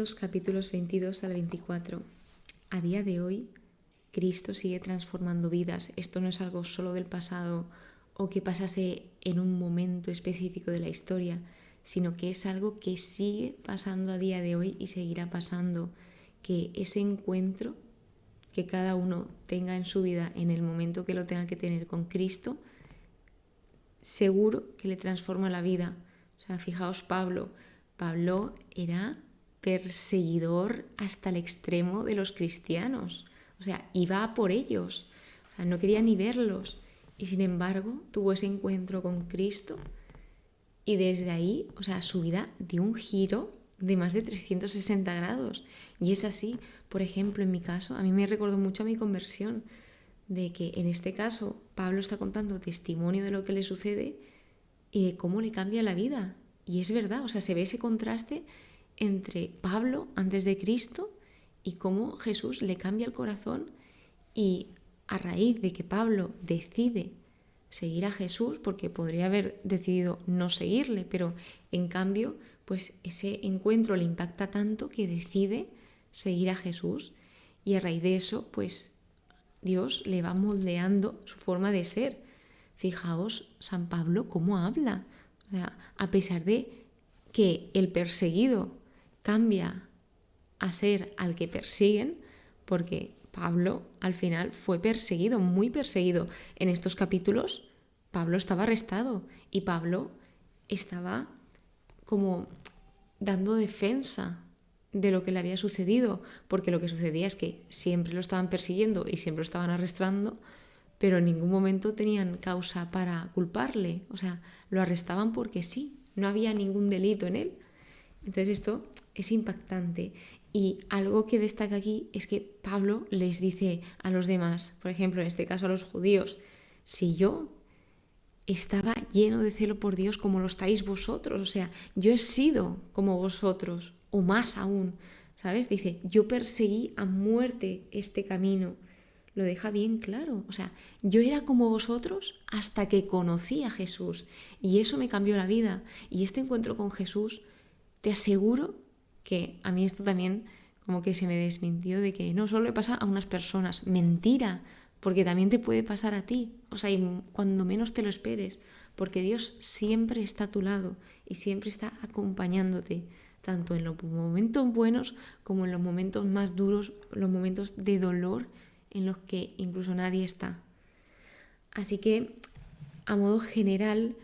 Hechos capítulos 22 al 24. A día de hoy, Cristo sigue transformando vidas. Esto no es algo solo del pasado o que pasase en un momento específico de la historia, sino que es algo que sigue pasando a día de hoy y seguirá pasando. Que ese encuentro que cada uno tenga en su vida en el momento que lo tenga que tener con Cristo, seguro que le transforma la vida. O sea, fijaos Pablo era perseguidor hasta el extremo de los cristianos. O sea, iba a por ellos. O sea, no quería ni verlos. Y sin embargo, tuvo ese encuentro con Cristo y desde ahí, o sea, su vida dio un giro de más de 360 grados. Y es así, por ejemplo, en mi caso, a mí me recordó mucho a mi conversión, de que en este caso Pablo está contando testimonio de lo que le sucede y de cómo le cambia la vida. Y es verdad, o sea, se ve ese contraste entre Pablo antes de Cristo y cómo Jesús le cambia el corazón, y a raíz de que Pablo decide seguir a Jesús, porque podría haber decidido no seguirle, pero en cambio, pues ese encuentro le impacta tanto que decide seguir a Jesús, y a raíz de eso, pues Dios le va moldeando su forma de ser. Fijaos, San Pablo, cómo habla. O sea, a pesar de que el perseguido cambia a ser al que persiguen, porque Pablo al final fue perseguido, muy perseguido. En estos capítulos, Pablo estaba arrestado y Pablo estaba como dando defensa de lo que le había sucedido, porque lo que sucedía es que siempre lo estaban persiguiendo y siempre lo estaban arrestando, pero en ningún momento tenían causa para culparle. O sea, lo arrestaban porque sí, no había ningún delito en él. Entonces esto es impactante. Y algo que destaca aquí es que Pablo les dice a los demás, por ejemplo, en este caso a los judíos, si yo estaba lleno de celo por Dios como lo estáis vosotros, o sea, yo he sido como vosotros, o más aún, ¿sabes? Dice, yo perseguí a muerte este camino. Lo deja bien claro. O sea, yo era como vosotros hasta que conocí a Jesús. Y eso me cambió la vida. Y este encuentro con Jesús, te aseguro que a mí esto también como que se me desmintió, de que no solo le pasa a unas personas. Mentira, porque también te puede pasar a ti. O sea, y cuando menos te lo esperes. Porque Dios siempre está a tu lado y siempre está acompañándote, tanto en los momentos buenos como en los momentos más duros, los momentos de dolor en los que incluso nadie está. Así que, a modo general,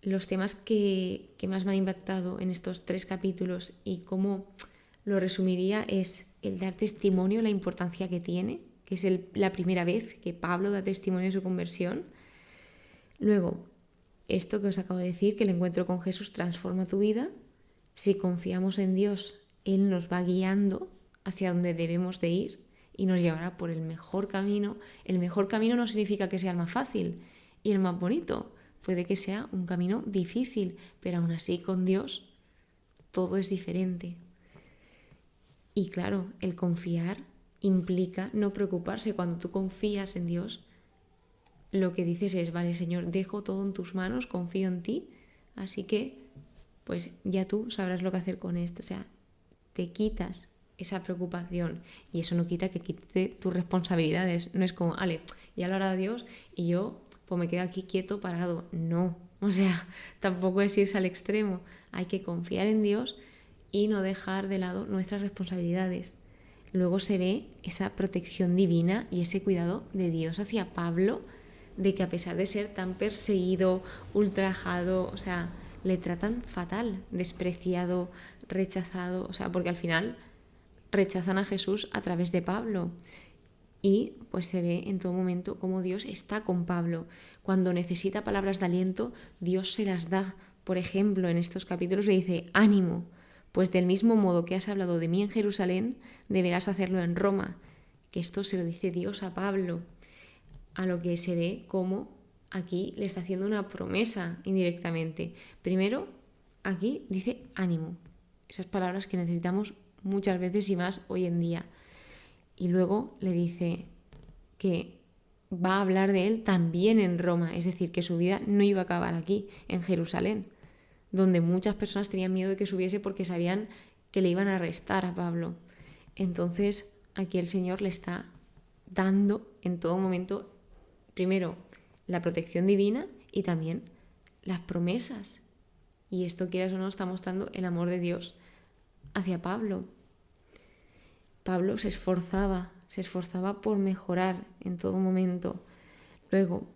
los temas que más me han impactado en estos 3 capítulos y cómo lo resumiría es el dar testimonio, la importancia que tiene, que es la primera vez que Pablo da testimonio de su conversión. Luego, esto que os acabo de decir, que el encuentro con Jesús transforma tu vida. Si confiamos en Dios, Él nos va guiando hacia donde debemos de ir y nos llevará por el mejor camino. El mejor camino no significa que sea el más fácil y el más bonito. Puede que sea un camino difícil, pero aún así con Dios todo es diferente. Y claro, el confiar implica no preocuparse. Cuando tú confías en Dios, lo que dices es, vale, Señor, dejo todo en tus manos, confío en ti, así que pues ya tú sabrás lo que hacer con esto. O sea, te quitas esa preocupación y eso no quita que quite tus responsabilidades. No es como, vale, ya lo hará Dios y yo pues me quedo aquí quieto, parado. No, o sea, tampoco es irse al extremo. Hay que confiar en Dios y no dejar de lado nuestras responsabilidades. Luego se ve esa protección divina y ese cuidado de Dios hacia Pablo, de que a pesar de ser tan perseguido, ultrajado, o sea, le tratan fatal, despreciado, rechazado, o sea, porque al final rechazan a Jesús a través de Pablo. Y pues se ve en todo momento cómo Dios está con Pablo. Cuando necesita palabras de aliento, Dios se las da. Por ejemplo, en estos capítulos le dice, ánimo, pues del mismo modo que has hablado de mí en Jerusalén, deberás hacerlo en Roma. Que esto se lo dice Dios a Pablo, a lo que se ve como aquí le está haciendo una promesa indirectamente. Primero, aquí dice ánimo. Esas palabras que necesitamos muchas veces y más hoy en día. Y luego le dice que va a hablar de él también en Roma, es decir, que su vida no iba a acabar aquí, en Jerusalén, donde muchas personas tenían miedo de que subiese porque sabían que le iban a arrestar a Pablo. Entonces aquí el Señor le está dando en todo momento, primero, la protección divina y también las promesas. Y esto, quieras o no, está mostrando el amor de Dios hacia Pablo. Pablo se esforzaba por mejorar en todo momento. Luego,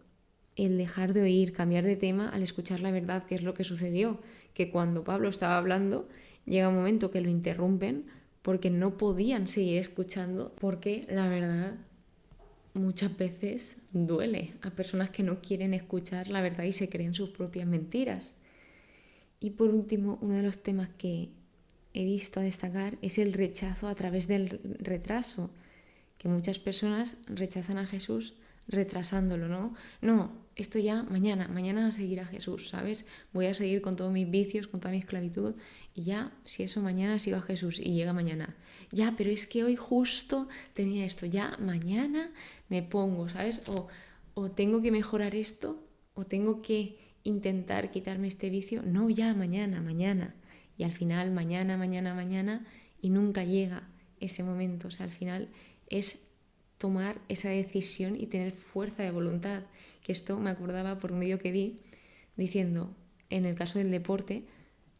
el dejar de oír, cambiar de tema al escuchar la verdad, que es lo que sucedió, que cuando Pablo estaba hablando, llega un momento que lo interrumpen porque no podían seguir escuchando, porque la verdad muchas veces duele a personas que no quieren escuchar la verdad y se creen sus propias mentiras. Y por último, uno de los temas que he visto a destacar es el rechazo a través del retraso, que muchas personas rechazan a Jesús retrasándolo, ¿no? No, esto ya mañana a seguir a Jesús, ¿sabes? Voy a seguir con todos mis vicios, con toda mi esclavitud y ya, si eso mañana sigo a Jesús y llega mañana. Ya, pero es que hoy justo tenía esto, ya mañana me pongo, ¿sabes? O tengo que mejorar esto, o tengo que intentar quitarme este vicio. No, ya mañana. Y al final mañana y nunca llega ese momento. O sea, al final es tomar esa decisión y tener fuerza de voluntad. Que esto me acordaba por un vídeo que vi diciendo, en el caso del deporte,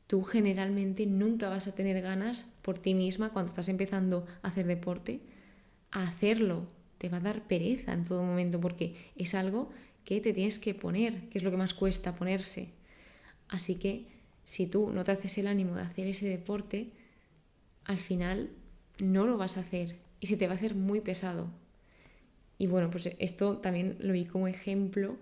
tú generalmente nunca vas a tener ganas por ti misma cuando estás empezando a hacer deporte a hacerlo. Te va a dar pereza en todo momento porque es algo que te tienes que poner, que es lo que más cuesta ponerse. Así que si tú no te haces el ánimo de hacer ese deporte, al final no lo vas a hacer y se te va a hacer muy pesado. Y bueno, pues esto también lo vi como ejemplo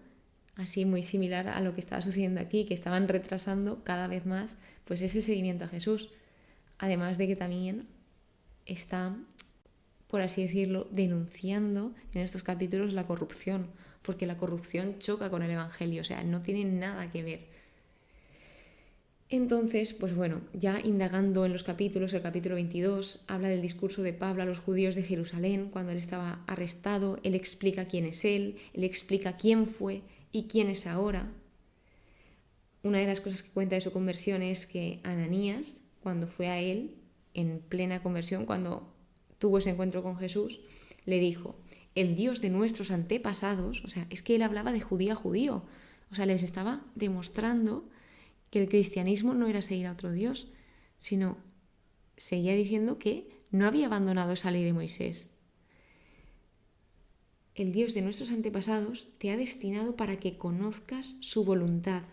así muy similar a lo que estaba sucediendo aquí, que estaban retrasando cada vez más pues ese seguimiento a Jesús. Además de que también está, por así decirlo, denunciando en estos capítulos la corrupción, porque la corrupción choca con el Evangelio, o sea, no tiene nada que ver. Entonces, pues bueno, ya indagando en los capítulos, el capítulo 22 habla del discurso de Pablo a los judíos de Jerusalén cuando él estaba arrestado. Él explica quién es él explica quién fue y quién es ahora. Una de las cosas que cuenta de su conversión es que Ananías, cuando fue a él, en plena conversión, cuando tuvo ese encuentro con Jesús, le dijo, el Dios de nuestros antepasados, o sea, es que él hablaba de judío a judío, o sea, les estaba demostrando que el cristianismo no era seguir a otro Dios, sino seguía diciendo que no había abandonado esa ley de Moisés. El Dios de nuestros antepasados te ha destinado para que conozcas su voluntad,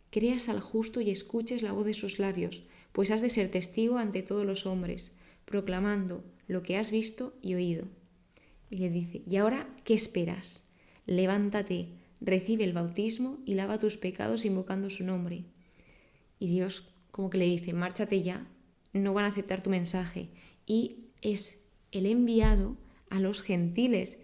creas al justo y escuches la voz de sus labios, pues has de ser testigo ante todos los hombres, proclamando lo que has visto y oído. Y le dice, ¿y ahora qué esperas? Levántate, recibe el bautismo y lava tus pecados invocando su nombre. Y Dios como que le dice, márchate ya, no van a aceptar tu mensaje. Y es el enviado a los gentiles,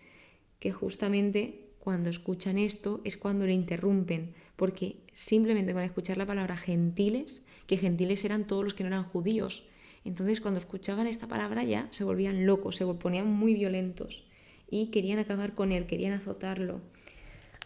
que justamente cuando escuchan esto es cuando le interrumpen, porque simplemente con escuchar la palabra gentiles, que gentiles eran todos los que no eran judíos, entonces cuando escuchaban esta palabra ya se volvían locos, se ponían muy violentos y querían acabar con él, querían azotarlo.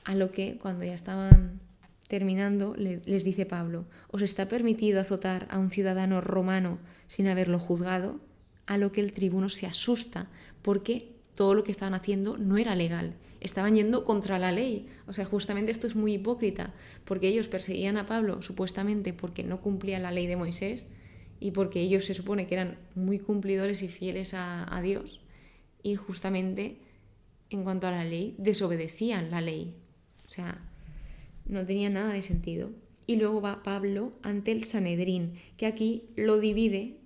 A lo que cuando ya estaban terminando, les dice Pablo, ¿os está permitido azotar a un ciudadano romano sin haberlo juzgado? A lo que el tribuno se asusta, porque todo lo que estaban haciendo no era legal, estaban yendo contra la ley. O sea, justamente esto es muy hipócrita, porque ellos perseguían a Pablo supuestamente porque no cumplía la ley de Moisés y porque ellos se supone que eran muy cumplidores y fieles a Dios, y justamente en cuanto a la ley desobedecían la ley. O sea, no tenía nada de sentido. Y luego va Pablo ante el Sanedrín, que aquí lo divide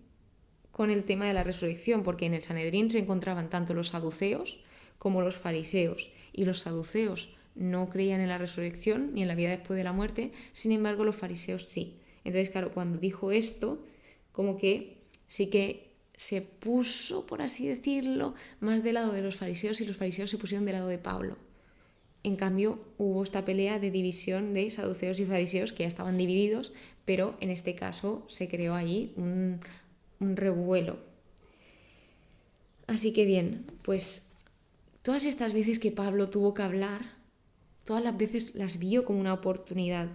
con el tema de la resurrección, porque en el Sanedrín se encontraban tanto los saduceos como los fariseos, y los saduceos no creían en la resurrección ni en la vida después de la muerte, sin embargo los fariseos sí. Entonces, claro, cuando dijo esto, como que sí que se puso, por así decirlo, más del lado de los fariseos, y los fariseos se pusieron del lado de Pablo. En cambio, hubo esta pelea de división de saduceos y fariseos, que ya estaban divididos, pero en este caso se creó ahí un revuelo. Así que bien, pues todas estas veces que Pablo tuvo que hablar, todas las veces las vio como una oportunidad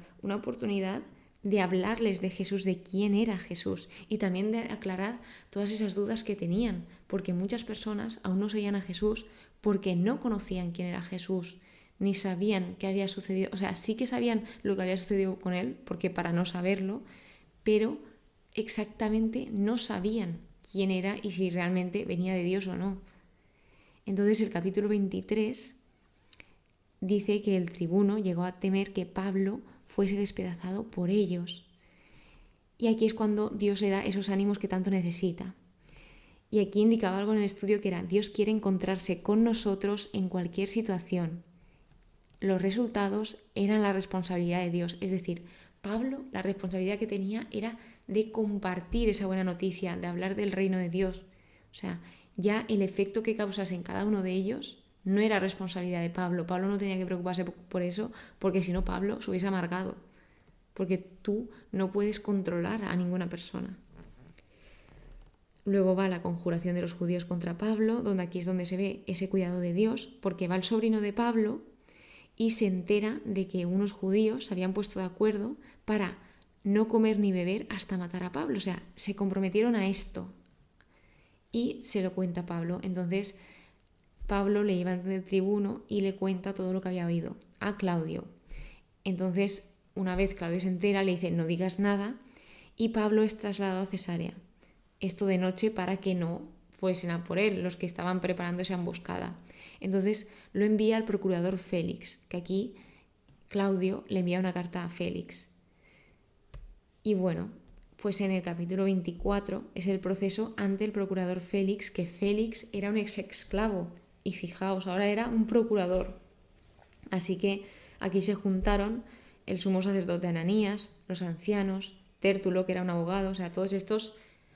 de hablarles de Jesús, de quién era Jesús, y también de aclarar todas esas dudas que tenían, porque muchas personas aún no seguían a Jesús porque no conocían quién era Jesús, ni sabían qué había sucedido. O sea, sí que sabían lo que había sucedido con él, porque para no saberlo, pero exactamente no sabían quién era y si realmente venía de Dios o no. Entonces el capítulo 23 dice que el tribuno llegó a temer que Pablo fuese despedazado por ellos. Y aquí es cuando Dios le da esos ánimos que tanto necesita. Y aquí indicaba algo en el estudio que era: Dios quiere encontrarse con nosotros en cualquier situación. Los resultados eran la responsabilidad de Dios. Es decir, Pablo, la responsabilidad que tenía era de compartir esa buena noticia, de hablar del reino de Dios. O sea, ya el efecto que causase en cada uno de ellos no era responsabilidad de Pablo. Pablo no tenía que preocuparse por eso, porque si no Pablo se hubiese amargado. Porque tú no puedes controlar a ninguna persona. Luego va la conjuración de los judíos contra Pablo, donde aquí es donde se ve ese cuidado de Dios, porque va el sobrino de Pablo y se entera de que unos judíos se habían puesto de acuerdo para no comer ni beber hasta matar a Pablo. O sea, se comprometieron a esto. Y se lo cuenta a Pablo. Entonces Pablo le lleva ante el tribuno y le cuenta todo lo que había oído a Claudio. Entonces, una vez Claudio se entera, le dice: no digas nada, y Pablo es trasladado a Cesarea. Esto de noche para que no fuesen a por él los que estaban preparando esa emboscada. Entonces lo envía al procurador Félix, que aquí Claudio le envía una carta a Félix. Y bueno, pues en el capítulo 24 es el proceso ante el procurador Félix, que Félix era un ex-esclavo y fijaos, ahora era un procurador. Así que aquí se juntaron el sumo sacerdote Ananías, los ancianos, Tértulo, que era un abogado. O sea, todos estos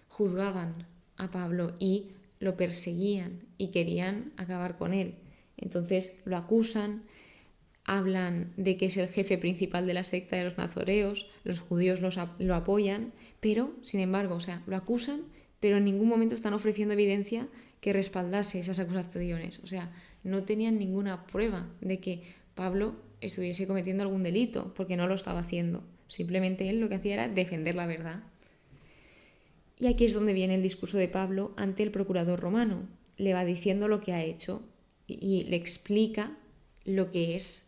juzgaban a Pablo y lo perseguían y querían acabar con él. Entonces lo acusan, hablan de que es el jefe principal de la secta de los nazoreos, los judíos lo apoyan, pero, sin embargo, o sea, lo acusan, pero en ningún momento están ofreciendo evidencia que respaldase esas acusaciones. O sea, no tenían ninguna prueba de que Pablo estuviese cometiendo algún delito, porque no lo estaba haciendo. Simplemente él lo que hacía era defender la verdad. Y aquí es donde viene el discurso de Pablo ante el procurador romano. Le va diciendo lo que ha hecho y le explica lo que es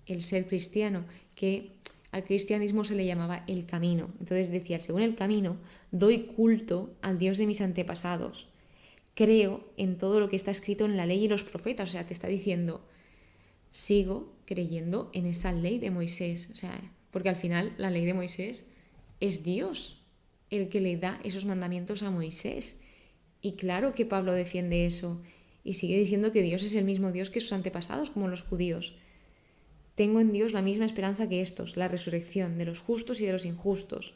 el ser cristiano, que al cristianismo se le llamaba el camino. Entonces decía: según el camino, doy culto al Dios de mis antepasados. Creo en todo lo que está escrito en la ley y los profetas. O sea, te está diciendo: sigo creyendo en esa ley de Moisés. O sea, porque al final la ley de Moisés es Dios el que le da esos mandamientos a Moisés. Y claro que Pablo defiende eso y sigue diciendo que Dios es el mismo Dios que sus antepasados, como los judíos. Tengo en Dios la misma esperanza que estos, la resurrección de los justos y de los injustos.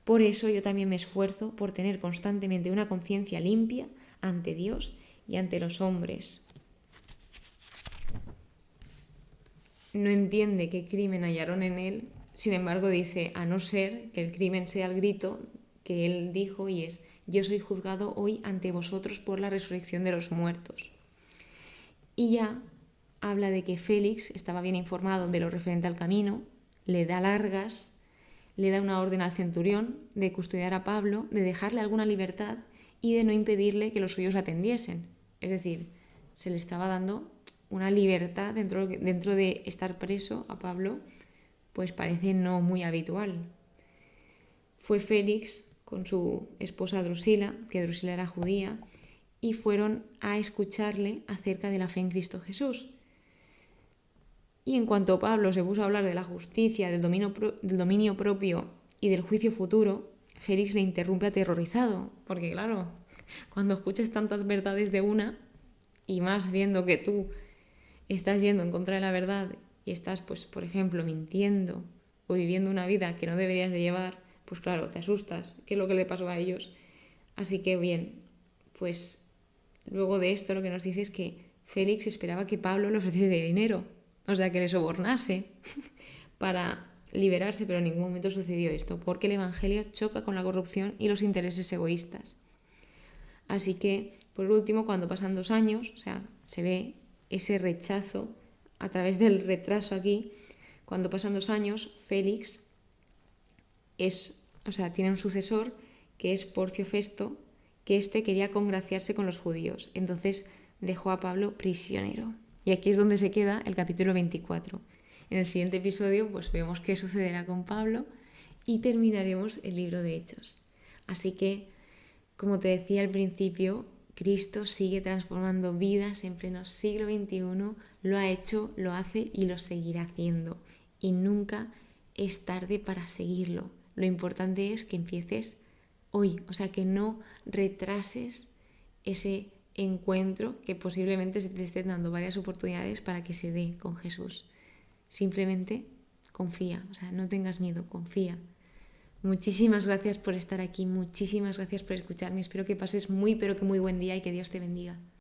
Por eso yo también me esfuerzo por tener constantemente una conciencia limpia ante Dios y ante los hombres. No entiende qué crimen hallaron en él, sin embargo dice: a no ser que el crimen sea el grito que él dijo, y es: yo soy juzgado hoy ante vosotros por la resurrección de los muertos. Y ya habla de que Félix estaba bien informado de lo referente al camino, le da largas, le da una orden al centurión de custodiar a Pablo, de dejarle alguna libertad y de no impedirle que los suyos atendiesen. Es decir, se le estaba dando una libertad dentro de estar preso a Pablo, pues parece no muy habitual. Fue Félix con su esposa Drusila, que Drusila era judía, y fueron a escucharle acerca de la fe en Cristo Jesús. Y en cuanto Pablo se puso a hablar de la justicia, del dominio propio y del juicio futuro, Félix le interrumpe aterrorizado, porque claro, cuando escuchas tantas verdades de una, y más viendo que tú estás yendo en contra de la verdad y estás, pues, por ejemplo, mintiendo o viviendo una vida que no deberías de llevar, pues claro, te asustas. ¿Qué es lo que le pasó a ellos? Así que bien, pues luego de esto lo que nos dice es que Félix esperaba que Pablo le ofreciese dinero, o sea, que le sobornase para liberarse, pero en ningún momento sucedió esto, porque el Evangelio choca con la corrupción y los intereses egoístas. Así que, por último, cuando pasan 2 años, o sea, se ve ese rechazo a través del retraso aquí. Cuando pasan 2 años, Félix tiene un sucesor que es Porcio Festo, que quería congraciarse con los judíos. Entonces dejó a Pablo prisionero. Y aquí es donde se queda el capítulo 24. En el siguiente episodio pues vemos qué sucederá con Pablo y terminaremos el libro de Hechos. Así que, como te decía al principio, Cristo sigue transformando vidas en pleno siglo XXI, lo ha hecho, lo hace y lo seguirá haciendo. Y nunca es tarde para seguirlo. Lo importante es que empieces hoy, que no retrases ese encuentro que posiblemente se te estén dando varias oportunidades para que se dé con Jesús. Simplemente confía, no tengas miedo, confía. Muchísimas gracias por estar aquí, muchísimas gracias por escucharme. Espero que pases muy, pero que muy buen día y que Dios te bendiga.